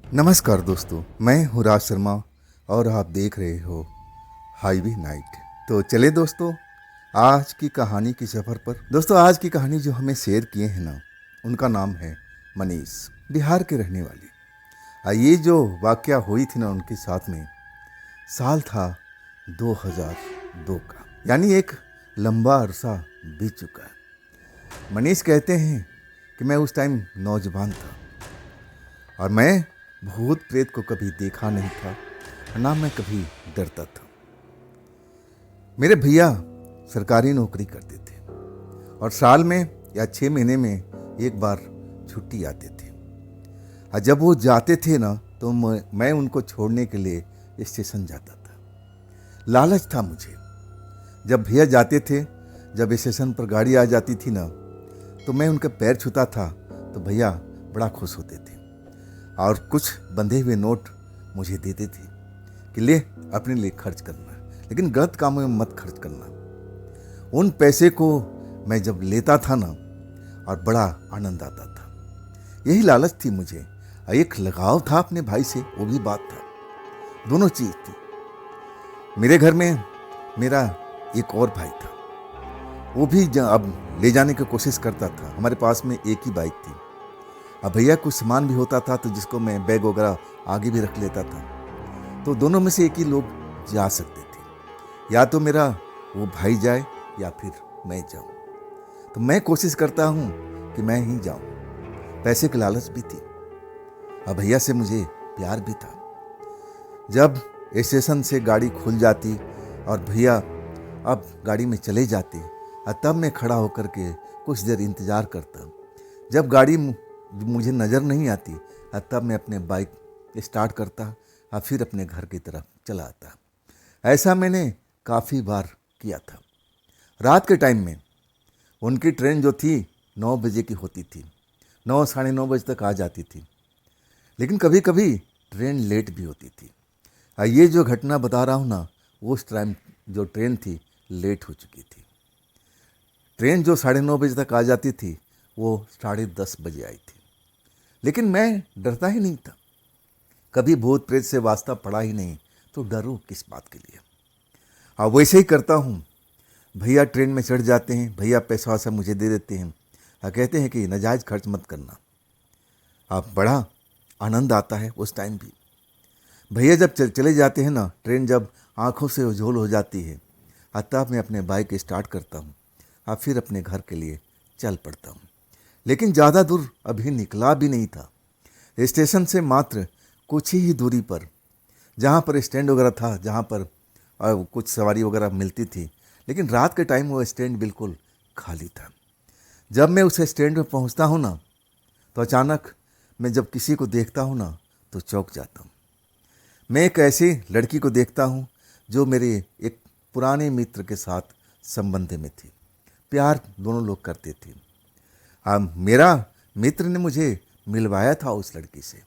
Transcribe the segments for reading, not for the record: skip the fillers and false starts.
नमस्कार दोस्तों, मैं हूँ राज शर्मा और आप देख रहे हो हाईवे नाइट। तो चले दोस्तों, आज की कहानी के सफ़र पर। दोस्तों, आज की कहानी जो हमें शेयर किए हैं ना, उनका नाम है मनीष, बिहार के रहने वाले। ये जो वाकया हुई थी ना उनके साथ में, साल था 2002 का, यानी एक लंबा अरसा बीत चुका है। मनीष कहते हैं कि मैं उस टाइम नौजवान था और मैं भूत प्रेत को कभी देखा नहीं था, ना मैं कभी डरता था। मेरे भैया सरकारी नौकरी करते थे और साल में या 6 महीने में एक बार छुट्टी आते थे। और जब वो जाते थे ना, तो मैं उनको छोड़ने के लिए स्टेशन जाता था। लालच था मुझे। जब भैया जाते थे, जब स्टेशन पर गाड़ी आ जाती थी ना, तो मैं उनके पैर छूता था, तो भैया बड़ा खुश होते थे और कुछ बंधे हुए नोट मुझे देते थे कि ले अपने लिए खर्च करना, लेकिन गलत कामों में मत खर्च करना। उन पैसे को मैं जब लेता था ना, और बड़ा आनंद आता था। यही लालच थी मुझे। एक लगाव था अपने भाई से, वो भी बात था। दोनों चीज थी। मेरे घर में मेरा एक और भाई था, वो भी अब ले जाने की कोशिश करता था। हमारे पास में एक ही बाइक थी। अब भैया कुछ सामान भी होता था तो जिसको मैं बैग वगैरह आगे भी रख लेता था। तो दोनों में से एक ही लोग जा सकते थे, या तो मेरा वो भाई जाए या फिर मैं जाऊं। तो मैं कोशिश करता हूं कि मैं ही जाऊं। पैसे की लालच भी थी और भैया से मुझे प्यार भी था। जब स्टेशन से गाड़ी खुल जाती और भैया अब गाड़ी में चले जाते, और तब मैं खड़ा होकर के कुछ देर इंतज़ार करता। जब गाड़ी मुझे नज़र नहीं आती, तब मैं अपने बाइक स्टार्ट करता और फिर अपने घर की तरफ चला आता। ऐसा मैंने काफ़ी बार किया था। रात के टाइम में उनकी ट्रेन जो थी 9 बजे की होती थी, 9 साढ़े 9 बजे तक आ जाती थी, लेकिन कभी कभी ट्रेन लेट भी होती थी। ये जो घटना बता रहा हूँ ना, उस टाइम जो ट्रेन थी लेट हो चुकी थी। ट्रेन जो 9:30 बजे तक आ जाती थी, वो 10:30 बजे आई थी। लेकिन मैं डरता ही नहीं था। कभी भूत प्रेत से वास्ता पड़ा ही नहीं, तो डरूं किस बात के लिए। हाँ, वैसे ही करता हूँ। भैया ट्रेन में चढ़ जाते हैं, भैया पैसा वैसा मुझे दे देते हैं। कहते हैं कि नाजायज़ खर्च मत करना। आप बड़ा आनंद आता है उस टाइम भी। भैया जब चले जाते हैं ना, ट्रेन जब आंखों से उज्जवल हो जाती है, तब मैं अपने बाइक स्टार्ट करता हूँ और फिर अपने घर के लिए चल पड़ता हूँ। लेकिन ज़्यादा दूर अभी निकला भी नहीं था। स्टेशन से मात्र कुछ ही दूरी पर, जहाँ पर स्टैंड वगैरह था, जहाँ पर कुछ सवारी वगैरह मिलती थी, लेकिन रात के टाइम वो स्टैंड बिल्कुल खाली था। जब मैं उस स्टैंड में पहुँचता हूँ ना, तो अचानक मैं जब किसी को देखता हूँ ना, तो चौंक जाता हूँ। मैं एक ऐसी लड़की को देखता हूँ जो मेरे एक पुराने मित्र के साथ संबंध में थी। प्यार दोनों लोग करते थे। मेरा मित्र ने मुझे मिलवाया था उस लड़की से।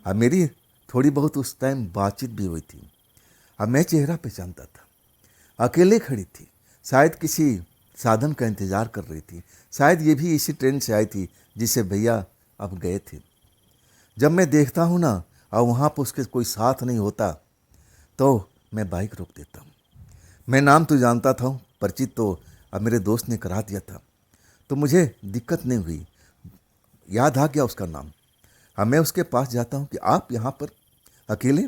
अब मेरी थोड़ी बहुत उस टाइम बातचीत भी हुई थी। अब मैं चेहरा पहचानता था। अकेले खड़ी थी, शायद किसी साधन का इंतज़ार कर रही थी। शायद ये भी इसी ट्रेन से आई थी जिसे भैया अब गए थे। जब मैं देखता हूँ ना, और वहाँ पर उसके कोई साथ नहीं होता, तो मैं बाइक रोक देता हूँ। मैं नाम तो जानता था, परिचित तो अब मेरे दोस्त ने करा दिया था, तो मुझे दिक्कत नहीं हुई। याद आ गया उसका नाम। हाँ, मैं उसके पास जाता हूँ कि आप यहाँ पर अकेले,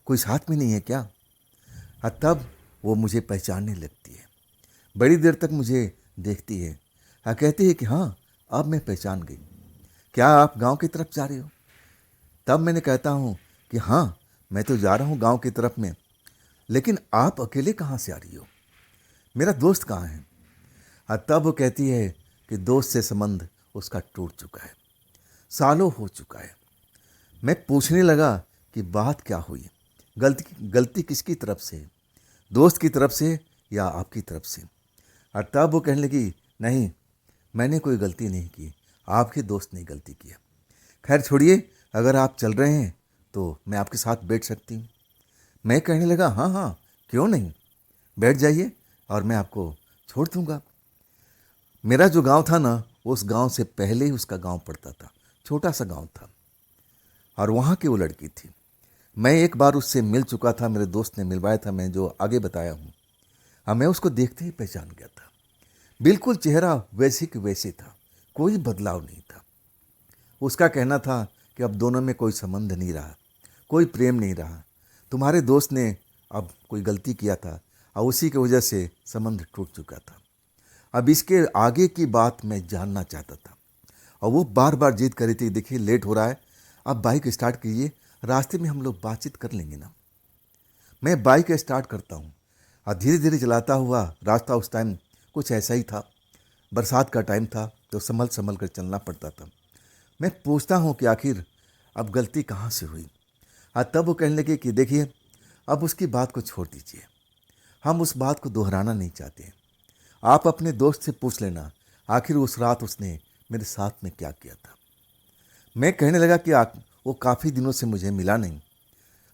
कोई साथ में नहीं है क्या? हाँ, तब वो मुझे पहचानने लगती है। बड़ी देर तक मुझे देखती है। हाँ, कहती है कि हाँ, अब मैं पहचान गई। क्या आप गांव की तरफ जा रहे हो? तब मैंने कहता हूँ कि हाँ, मैं तो जा रहा हूँ गांव की तरफ में, लेकिन आप अकेले कहाँ से आ रही हो? मेरा दोस्त कहाँ है? हाँ, तब वो कहती है कि दोस्त से संबंध उसका टूट चुका है, सालों हो चुका है। मैं पूछने लगा कि बात क्या हुई, गलती गलती किसकी तरफ से है, दोस्त की तरफ से या आपकी तरफ से? और तब वो कहने लगी, नहीं, मैंने कोई गलती नहीं की, आपके दोस्त ने गलती किया। खैर छोड़िए, अगर आप चल रहे हैं तो मैं आपके साथ बैठ सकती हूँ। मैं कहने लगा, हाँ हाँ, क्यों नहीं, बैठ जाइए और मैं आपको छोड़ दूँगा। मेरा जो गांव था ना, उस गांव से पहले ही उसका गांव पड़ता था। छोटा सा गांव था। और वहाँ की वो लड़की थी। मैं एक बार उससे मिल चुका था, मेरे दोस्त ने मिलवाया था, मैं जो आगे बताया हूँ। अब मैं उसको देखते ही पहचान गया था। बिल्कुल चेहरा वैसे कि वैसे था, कोई बदलाव नहीं था। उसका कहना था कि अब दोनों में कोई संबंध नहीं रहा, कोई प्रेम नहीं रहा। तुम्हारे दोस्त ने अब कोई गलती किया था और उसी की वजह से संबंध टूट चुका था। अब इसके आगे की बात मैं जानना चाहता था और वो बार बार जिद कर रही थी, देखिए लेट हो रहा है, आप बाइक स्टार्ट कीजिए, रास्ते में हम लोग बातचीत कर लेंगे ना। मैं बाइक स्टार्ट करता हूँ और धीरे धीरे चलाता हुआ, रास्ता उस टाइम कुछ ऐसा ही था, बरसात का टाइम था तो संभल संभल कर चलना पड़ता था। मैं पूछता हूँ कि आखिर अब गलती कहाँ से हुई। तब वो कहने लगे कि देखिए, अब उसकी बात को छोड़ दीजिए, हम उस बात को दोहराना नहीं चाहते हैं। आप अपने दोस्त से पूछ लेना आखिर उस रात उसने मेरे साथ में क्या किया था। मैं कहने लगा कि वो काफ़ी दिनों से मुझे मिला नहीं,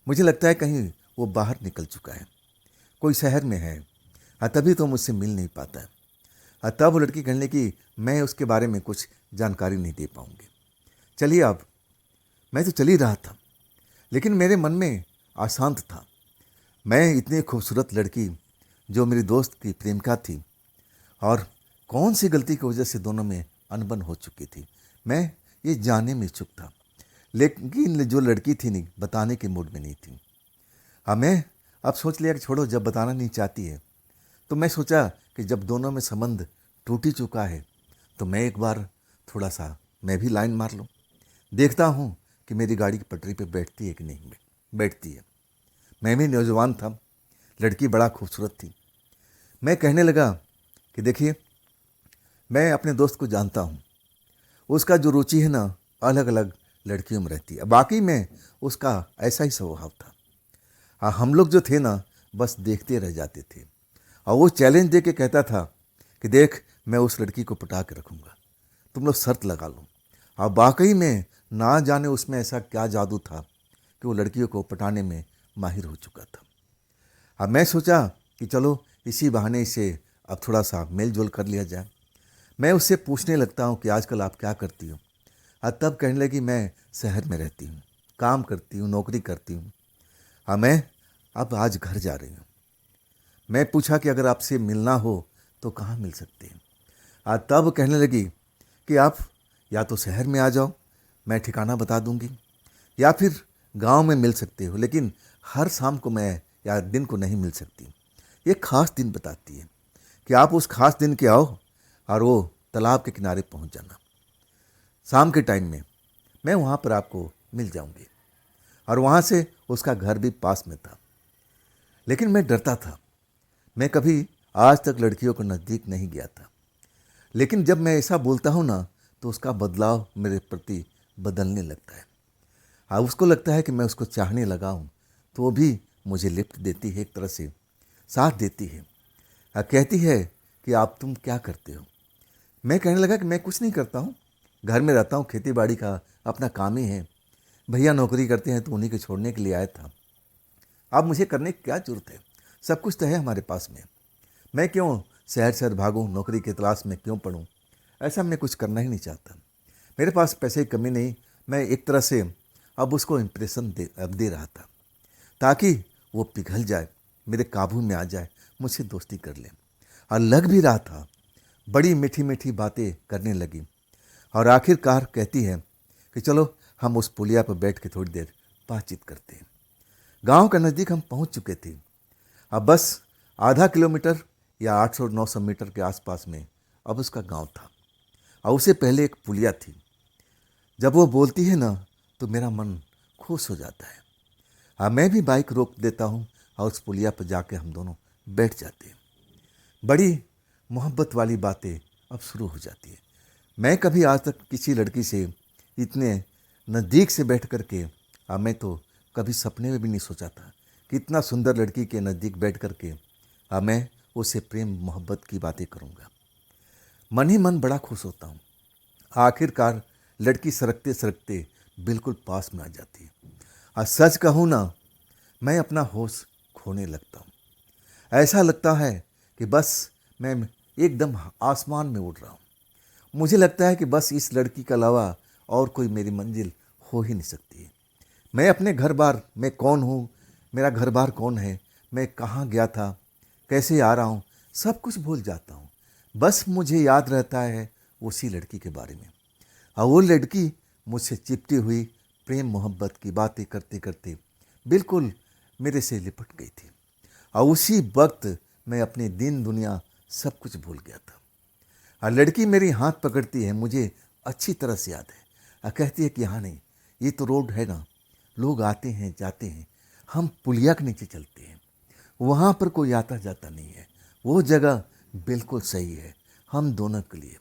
मुझे लगता है कहीं वो बाहर निकल चुका है, कोई शहर में है, तभी तो मुझसे मिल नहीं पाता है। तब वो लड़की कहने लगी, मैं उसके बारे में कुछ जानकारी नहीं दे पाऊंगी। चलिए, अब मैं तो चल ही रहा था, लेकिन मेरे मन में अशांत था। मैं इतनी खूबसूरत लड़की जो मेरी दोस्त की प्रेमिका थी, और कौन सी गलती की वजह से दोनों में अनबन हो चुकी थी, मैं ये जानने में इच्छुक था। लेकिन जो लड़की थी नहीं, बताने के मूड में नहीं थी। मैं अब सोच लिया कि छोड़ो, जब बताना नहीं चाहती है तो मैं सोचा कि जब दोनों में संबंध टूट ही चुका है तो मैं एक बार थोड़ा सा मैं भी लाइन मार लूँ, देखता हूँ कि मेरी गाड़ी की पटरी पे बैठती है कि नहीं बैठती है। मैं भी नौजवान था, लड़की बड़ा खूबसूरत थी। मैं कहने लगा कि देखिए, मैं अपने दोस्त को जानता हूँ, उसका जो रुचि है ना, अलग अलग लड़कियों में रहती है, बाकी में उसका ऐसा ही स्वभाव था। हम लोग जो थे ना, बस देखते रह जाते थे। और वो चैलेंज दे के कहता था कि देख, मैं उस लड़की को पटा के रखूँगा, तुम लोग शर्त लगा लो। और वाकई में ना जाने उसमें ऐसा क्या जादू था कि वो लड़कियों को पटाने में माहिर हो चुका था। अब मैं सोचा कि चलो इसी बहाने से अब थोड़ा सा मेल जोल कर लिया जाए। मैं उससे पूछने लगता हूँ कि आजकल आप क्या करती हो। तब कहने लगी, मैं शहर में रहती हूँ, काम करती हूँ, नौकरी करती हूँ। मैं अब आज घर जा रही हूँ। मैं पूछा कि अगर आपसे मिलना हो तो कहाँ मिल सकते हैं। तब कहने लगी कि आप या तो शहर में आ जाओ, मैं ठिकाना बता दूंगी, या फिर गांव में मिल सकते हो, लेकिन हर शाम को मैं या दिन को नहीं मिल सकती। ये खास दिन बताती है कि आप उस खास दिन के आओ और वो तालाब के किनारे पहुंच जाना। शाम के टाइम में मैं वहाँ पर आपको मिल जाऊंगी। और वहाँ से उसका घर भी पास में था। लेकिन मैं डरता था, मैं कभी आज तक लड़कियों को नज़दीक नहीं गया था। लेकिन जब मैं ऐसा बोलता हूँ ना, तो उसका बदलाव मेरे प्रति बदलने लगता है। उसको लगता है कि मैं उसको चाहने लगा हूँ, तो वो भी मुझे लिफ्ट देती है, एक तरह से साथ देती है। कहती है कि आप तुम क्या करते हो। मैं कहने लगा कि मैं कुछ नहीं करता हूँ, घर में रहता हूँ, खेती बाड़ी का अपना काम ही है, भैया नौकरी करते हैं तो उन्हीं को छोड़ने के लिए आया था। अब मुझे करने की क्या जरूरत है, सब कुछ तो है हमारे पास में, मैं क्यों शहर शहर भागूँ, नौकरी की तलाश में क्यों पढ़ूँ। ऐसा मैं कुछ करना ही नहीं चाहता, मेरे पास पैसे की कमी नहीं। मैं एक तरह से अब उसको इम्प्रेशन दे रहा था ताकि वो पिघल जाए, मेरे काबू में आ जाए, मुझसे दोस्ती कर ले। और लग भी रहा था, बड़ी मीठी मीठी बातें करने लगी और आखिरकार कहती है कि चलो हम उस पुलिया पर बैठ के थोड़ी देर बातचीत करते हैं। गांव के नज़दीक हम पहुंच चुके थे। अब बस आधा किलोमीटर या 800-900 मीटर के आसपास में अब उसका गांव था और उससे पहले एक पुलिया थी। जब वो बोलती है ना, तो मेरा मन खुश हो जाता है। मैं भी बाइक रोक देता हूँ और उस पुलिया पर जाके हम दोनों बैठ जाते हैं। बड़ी मोहब्बत वाली बातें अब शुरू हो जाती है। मैं कभी आज तक किसी लड़की से इतने नज़दीक से बैठ कर के मैं तो कभी सपने में भी नहीं सोचा था कि इतना सुंदर लड़की के नज़दीक बैठ कर के मैं उससे प्रेम मोहब्बत की बातें करूँगा। मन ही मन बड़ा खुश होता हूँ। आखिरकार लड़की सरकते सरकते बिल्कुल पास में आ जाती है और सच कहूँ ना, मैं अपना होश खोने लगता हूँ। ऐसा लगता है कि बस मैं एकदम आसमान में उड़ रहा हूँ। मुझे लगता है कि बस इस लड़की के अलावा और कोई मेरी मंजिल हो ही नहीं सकती है। मैं अपने घर बार, मैं कौन हूँ, मेरा घर बार कौन है, मैं कहाँ गया था, कैसे आ रहा हूँ, सब कुछ भूल जाता हूँ। बस मुझे याद रहता है उसी लड़की के बारे में। और वो लड़की मुझसे चिपटी हुई प्रेम मोहब्बत की बातें करते करते बिल्कुल मेरे से लिपट गई थी। और उसी वक्त मैं अपने दिन दुनिया सब कुछ भूल गया था। और लड़की मेरी हाथ पकड़ती है, मुझे अच्छी तरह से याद है। और कहती है कि हाँ नहीं, ये तो रोड है ना, लोग आते हैं जाते हैं, हम पुलिया के नीचे चलते हैं, वहाँ पर कोई आता जाता नहीं है, वो जगह बिल्कुल सही है हम दोनों के लिए।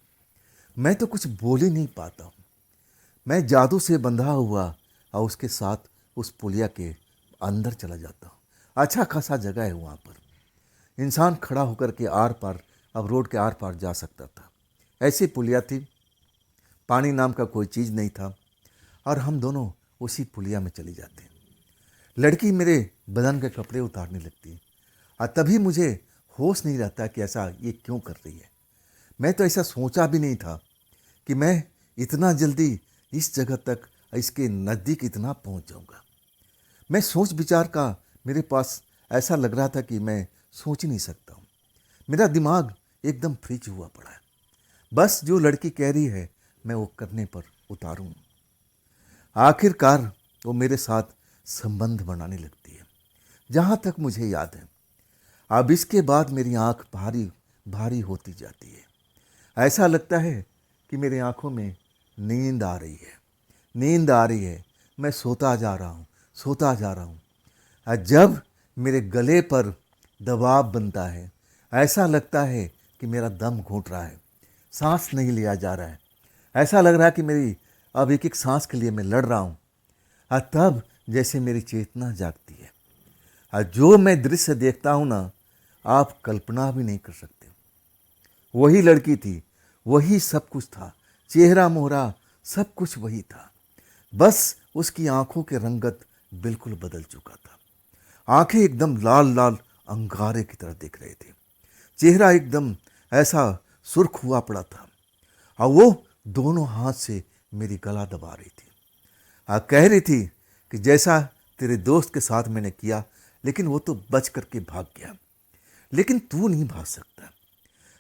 मैं तो कुछ बोल ही नहीं पाता हूँ। मैं जादू से बंधा हुआ और उसके साथ उस पुलिया के अंदर चला जाता हूँ। अच्छा खासा जगह है वहाँ पर, इंसान खड़ा होकर के आर पार, अब रोड के आर पार जा सकता था। ऐसी पुलिया थी, पानी नाम का कोई चीज़ नहीं था, और हम दोनों उसी पुलिया में चले जाते हैं। लड़की मेरे बदन के कपड़े उतारने लगती है, और तभी मुझे होश नहीं रहता कि ऐसा ये क्यों कर रही है। मैं तो ऐसा सोचा भी नहीं था कि मैं इतना जल्दी इस जगह तक, इसके नज़दीक इतना पहुंच जाऊंगा। मैं सोच विचार का, मेरे पास ऐसा लग रहा था कि मैं सोच ही नहीं सकता हूँ। मेरा दिमाग एकदम फ्रीज हुआ पड़ा है। बस जो लड़की कह रही है मैं वो करने पर उतारूँ। आखिरकार वो मेरे साथ संबंध बनाने लगती है, जहाँ तक मुझे याद है। अब इसके बाद मेरी आंख भारी भारी होती जाती है। ऐसा लगता है कि मेरी आंखों में नींद आ रही है, नींद आ रही है। मैं सोता जा रहा हूँ, सोता जा रहा हूँ। और जब मेरे गले पर दबाव बनता है, ऐसा लगता है कि मेरा दम घुट रहा है, सांस नहीं लिया जा रहा है। ऐसा लग रहा है कि मेरी अब एक एक सांस के लिए मैं लड़ रहा हूँ। और तब जैसे मेरी चेतना जागती है, और जो मैं दृश्य देखता हूँ ना, आप कल्पना भी नहीं कर सकते। वही लड़की थी, वही सब कुछ था, चेहरा मोहरा सब कुछ वही था। बस उसकी आंखों के रंगत बिल्कुल बदल चुका था। आंखें एकदम लाल लाल अंगारे की तरह दिख रहे थे। चेहरा एकदम ऐसा सुर्ख हुआ पड़ा था, और वो दोनों हाथ से मेरी गला दबा रही थी। कह रही थी कि जैसा तेरे दोस्त के साथ मैंने किया, लेकिन वो तो बच करके भाग गया, लेकिन तू नहीं भाग सकता।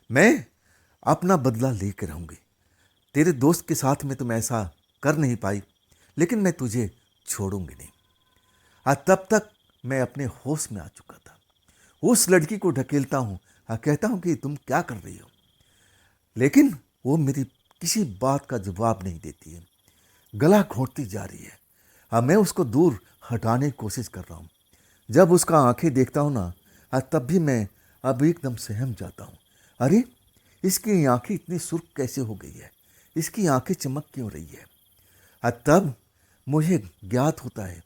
मैं अपना बदला लेकर रहूंगी। तेरे दोस्त के साथ में तुम ऐसा कर नहीं पाई, लेकिन मैं तुझे छोड़ूंगी नहीं। तब तक मैं अपने होश में आ चुका था। उस लड़की को ढकेलता हूँ, कहता हूँ कि तुम क्या कर रही हो, लेकिन वो मेरी किसी बात का जवाब नहीं देती है, गला घोंटती जा रही है। अब मैं उसको दूर हटाने की कोशिश कर रहा हूँ। जब उसका आंखें देखता हूँ ना, तब भी मैं अब एकदम सहम जाता हूँ। अरे, इसकी आंखें इतनी सुर्ख कैसे हो गई है, इसकी आंखें चमक क्यों रही है। तब मुझे ज्ञात होता है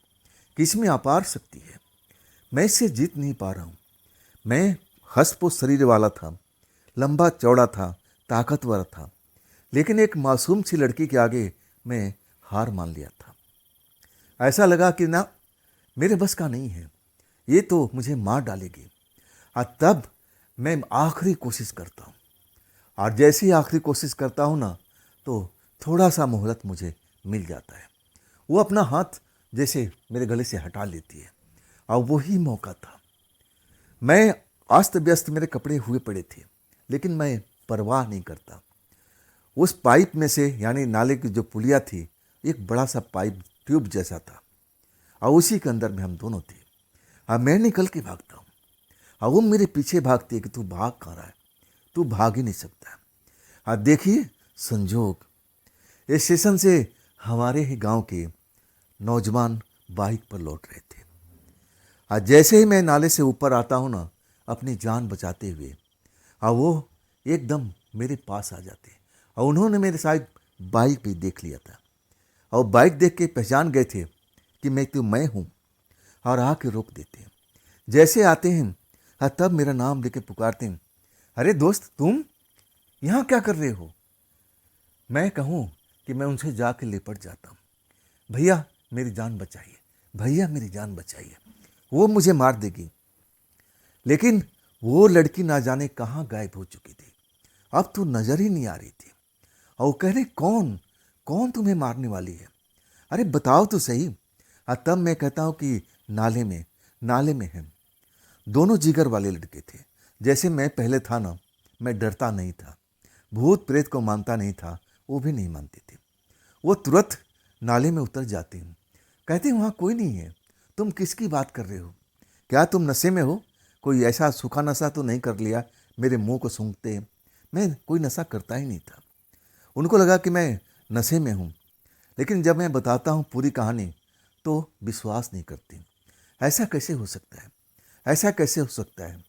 कि इसमें अपार शक्ति है। मैं इससे जीत नहीं पा रहा हूँ। मैं हष्ट-पुष्ट शरीर वाला था, लंबा चौड़ा था, ताकतवर था, लेकिन एक मासूम सी लड़की के आगे मैं हार मान लिया था। ऐसा लगा कि ना, मेरे बस का नहीं है, ये तो मुझे मार डालेगी। तब मैं आखिरी कोशिश करता हूँ, और जैसे ही आखिरी कोशिश करता हूँ ना, तो थोड़ा सा मोहलत मुझे मिल जाता है। वो अपना हाथ जैसे मेरे गले से हटा लेती है, और वही मौका था। मैं अस्त व्यस्त, मेरे कपड़े हुए पड़े थे, लेकिन मैं परवाह नहीं करता। उस पाइप में से, यानी नाले की जो पुलिया थी, एक बड़ा सा पाइप ट्यूब जैसा था, और उसी के अंदर में हम दोनों थे। मैं निकल के भागता हूँ, और वो मेरे पीछे भागती है कि तू भाग कहाँ रहा है, तू भाग ही नहीं सकता। देखिए संजोग, स्टेशन से हमारे ही गांव के नौजवान बाइक पर लौट रहे थे। जैसे ही मैं नाले से ऊपर आता हूँ ना, अपनी जान बचाते हुए, वो एकदम मेरे पास आ जाते हैं। और उन्होंने मेरे शायद बाइक भी देख लिया था, और बाइक देख के पहचान गए थे कि मैं हूँ, और आके रोक देते हैं। जैसे आते हैं, तब मेरा नाम लेके पुकारते हैं, अरे दोस्त, तुम यहाँ क्या कर रहे हो। मैं कहूँ कि मैं उनसे जाके लिपट जाता हूँ, भैया मेरी जान बचाइए, भैया मेरी जान बचाइए, वो मुझे मार देगी। लेकिन वो लड़की ना जाने कहाँ गायब हो चुकी थी, अब तो नजर ही नहीं आ रही थी। और वो कह रहे, कौन कौन तुम्हें मारने वाली है, अरे बताओ तो सही, तब मैं कहता हूँ कि नाले में है। दोनों जिगर वाले लड़के थे। जैसे मैं पहले था ना, मैं डरता नहीं था, भूत प्रेत को मानता नहीं था, वो भी नहीं मानते थे। वो तुरंत नाले में उतर जाते हैं, कहते हैं वहाँ कोई नहीं है, तुम किसकी बात कर रहे हो, क्या तुम नशे में हो, कोई ऐसा सूखा नशा तो नहीं कर लिया। मेरे मुंह को सूंघते हैं। मैं कोई नशा करता ही नहीं था। उनको लगा कि मैं नशे में हूँ, लेकिन जब मैं बताता हूँ पूरी कहानी तो विश्वास नहीं करते। ऐसा कैसे हो सकता है, ऐसा कैसे हो सकता है।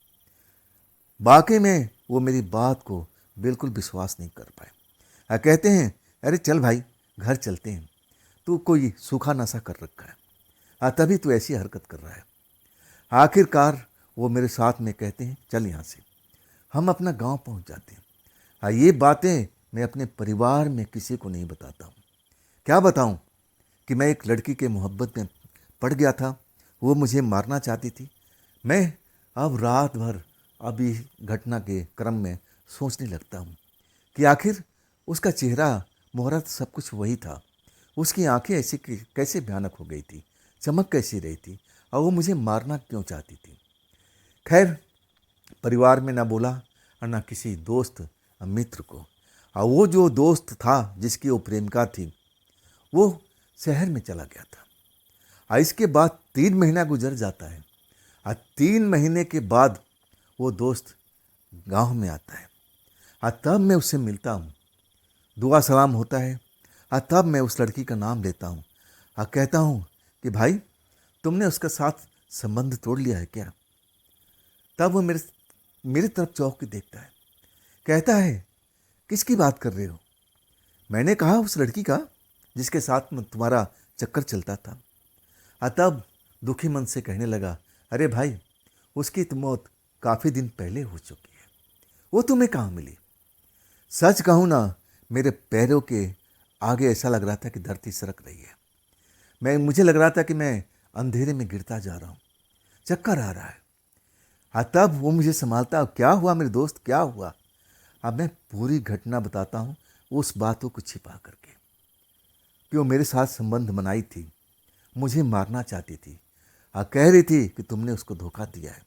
वाकई में वो मेरी बात को बिल्कुल विश्वास नहीं कर पाए। कहते हैं अरे चल भाई, घर चलते हैं, तू कोई सूखा नशा कर रखा है, तभी तू ऐसी हरकत कर रहा है। आखिरकार वो मेरे साथ में कहते हैं चल यहाँ से। हम अपना गांव पहुंच जाते हैं। ये बातें मैं अपने परिवार में किसी को नहीं बताता हूँ। क्या बताऊँ कि मैं एक लड़की के मोहब्बत में पड़ गया था, वो मुझे मारना चाहती थी। मैं अब रात भर अभी घटना के क्रम में सोचने लगता हूँ कि आखिर उसका चेहरा, मुहूर्त, सब कुछ वही था। उसकी आंखें ऐसी कैसे भयानक हो गई थी, चमक कैसी रही थी, और वो मुझे मारना क्यों चाहती थी। खैर, परिवार में ना बोला और ना किसी दोस्त मित्र को। और वो जो दोस्त था जिसकी वो प्रेमिका थी, वो शहर में चला गया था। और इसके बाद 3 महीना गुजर जाता है। और 3 महीने के बाद वो दोस्त गांव में आता है। और तब मैं उससे मिलता हूँ, दुआ सलाम होता है। और तब मैं उस लड़की का नाम लेता हूँ और कहता हूँ कि भाई, तुमने उसके साथ संबंध तोड़ लिया है क्या। तब वो मेरे मेरी तरफ चौंक के देखता है, कहता है किसकी बात कर रहे हो। मैंने कहा उस लड़की का जिसके साथ में तुम्हारा चक्कर चलता था। तब दुखी मन से कहने लगा, अरे भाई, उसकी तो मौत काफ़ी दिन पहले हो चुकी है, वो तुम्हें कहाँ मिली। सच कहूँ ना, मेरे पैरों के आगे ऐसा लग रहा था कि धरती सरक रही है। मुझे लग रहा था कि मैं अंधेरे में गिरता जा रहा हूँ, चक्कर आ रहा है। तब वो मुझे संभालता, क्या हुआ मेरे दोस्त, क्या हुआ। अब मैं पूरी घटना बताता हूँ, उस बातों को छिपा करके कि वो मेरे साथ संबंध बनाई थी, मुझे मारना चाहती थी, कह रही थी कि तुमने उसको धोखा दिया है।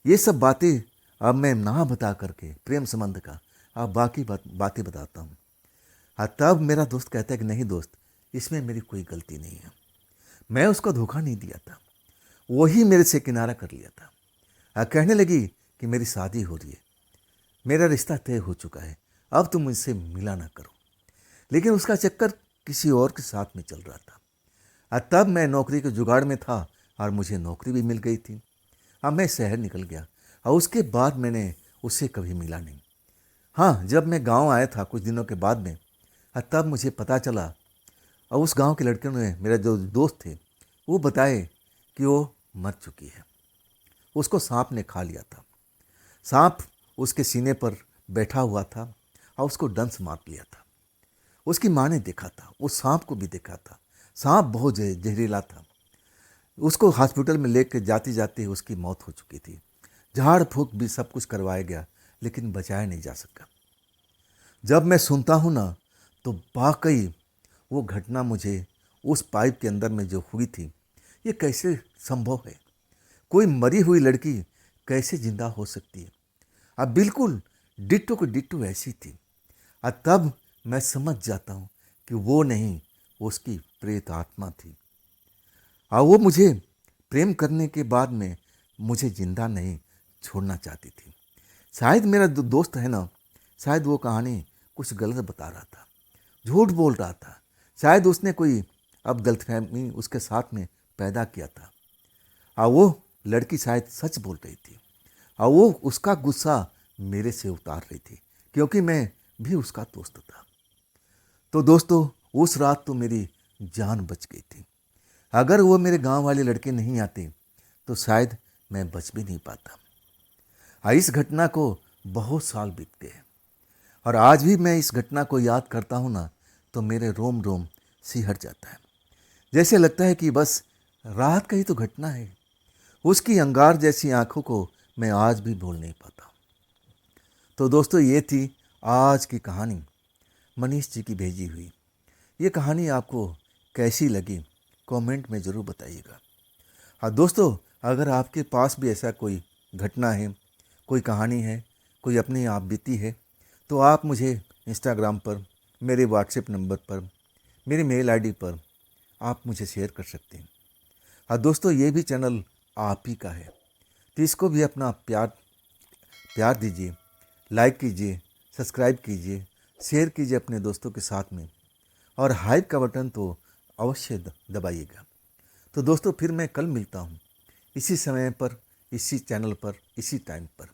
ये सब बातें अब मैं ना बता करके प्रेम संबंध का अब बाकी बातें बताता हूँ। तब मेरा दोस्त कहता है कि नहीं दोस्त, इसमें मेरी कोई गलती नहीं है, मैं उसको धोखा नहीं दिया था, वही मेरे से किनारा कर लिया था। कहने लगी कि मेरी शादी हो रही है, मेरा रिश्ता तय हो चुका है, अब तुम मुझसे मिला ना करो। लेकिन उसका चक्कर किसी और के साथ में चल रहा था। तब मैं नौकरी के जुगाड़ में था और मुझे नौकरी भी मिल गई थी। अब मैं शहर निकल गया और उसके बाद मैंने उससे कभी मिला नहीं। हाँ, जब मैं गांव आया था कुछ दिनों के बाद में, तब मुझे पता चला और उस गांव के लड़के ने, मेरा जो दोस्त थे, वो बताए कि वो मर चुकी है, उसको सांप ने खा लिया था। सांप उसके सीने पर बैठा हुआ था और उसको डंस मार लिया था। उसकी माँ ने देखा था, उस सांप को भी देखा था। सांप बहुत जहरीला था। उसको हॉस्पिटल में लेकर जाते जाते उसकी मौत हो चुकी थी। झाड़ फूक भी सब कुछ करवाया गया, लेकिन बचाया नहीं जा सका। जब मैं सुनता हूँ ना, तो वाकई वो घटना मुझे उस पाइप के अंदर में जो हुई थी, ये कैसे संभव है। कोई मरी हुई लड़की कैसे जिंदा हो सकती है। अब बिल्कुल डिट्टो को डिट्टो ऐसी थी। तब मैं समझ जाता हूँ कि वो नहीं, उसकी प्रेत आत्मा थी। वो मुझे प्रेम करने के बाद में मुझे जिंदा नहीं छोड़ना चाहती थी। शायद मेरा दोस्त है ना, शायद वो कहानी कुछ गलत बता रहा था, झूठ बोल रहा था। शायद उसने कोई अब गलतफहमी उसके साथ में पैदा किया था। वो लड़की शायद सच बोल रही थी और वो उसका गुस्सा मेरे से उतार रही थी, क्योंकि मैं भी उसका दोस्त था। तो दोस्तों, उस रात तो मेरी जान बच गई थी। अगर वो मेरे गांव वाले लड़के नहीं आते तो शायद मैं बच भी नहीं पाता। इस घटना को बहुत साल बीत गए और आज भी मैं इस घटना को याद करता हूँ ना, तो मेरे रोम रोम सिहर जाता है। जैसे लगता है कि बस रात का ही तो घटना है। उसकी अंगार जैसी आंखों को मैं आज भी भूल नहीं पाता। तो दोस्तों, ये थी आज की कहानी, मनीष जी की भेजी हुई। ये कहानी आपको कैसी लगी कमेंट में ज़रूर बताइएगा। हाँ दोस्तों, अगर आपके पास भी ऐसा कोई घटना है, कोई कहानी है, कोई अपनी आप बीती है, तो आप मुझे इंस्टाग्राम पर, मेरे व्हाट्सएप नंबर पर, मेरी मेल आईडी पर आप मुझे शेयर कर सकते हैं। हाँ दोस्तों, ये भी चैनल आप ही का है, तो इसको भी अपना प्यार प्यार दीजिए, लाइक कीजिए, सब्सक्राइब कीजिए, शेयर कीजिए अपने दोस्तों के साथ में, और हाइप का बटन तो अवश्य दबाइएगा। तो दोस्तों, फिर मैं कल मिलता हूँ इसी समय पर, इसी चैनल पर, इसी टाइम पर।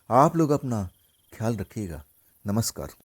आप लोग अपना ख्याल रखिएगा। नमस्कार।